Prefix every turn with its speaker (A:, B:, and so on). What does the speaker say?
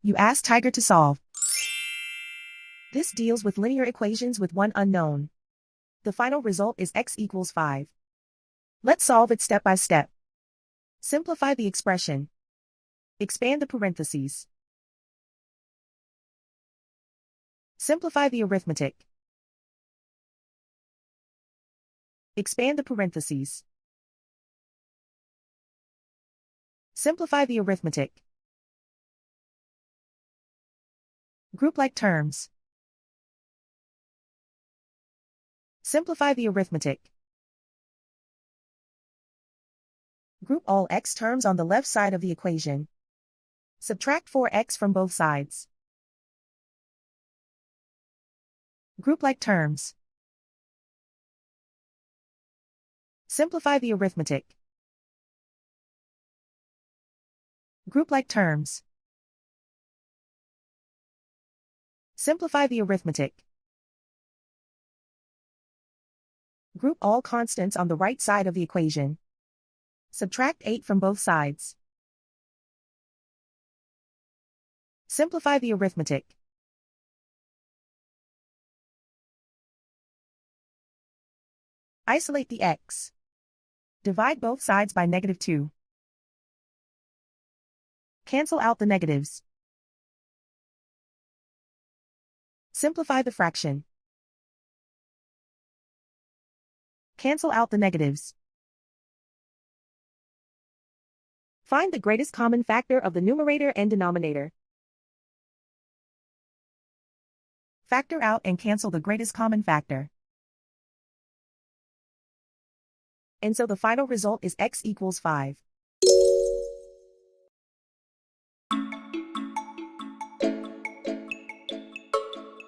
A: You ask Tiger to solve. This deals with linear equations with one unknown. The final result is x equals 5. Let's solve it step by step. Simplify the expression. Expand the parentheses. Simplify the arithmetic. Expand the parentheses. Simplify the arithmetic. Group like terms. Simplify the arithmetic. Group all x terms on the left side of the equation. Subtract 4x from both sides. Group like terms. Simplify the arithmetic. Group like terms. Simplify the arithmetic. Group all constants on the right side of the equation. Subtract 8 from both sides. Simplify the arithmetic. Isolate the x. Divide both sides by -2. Cancel out the negatives. Simplify the fraction. Cancel out the negatives. Find the greatest common factor of the numerator and denominator. Factor out and cancel the greatest common factor. And so the final result is x equals 5.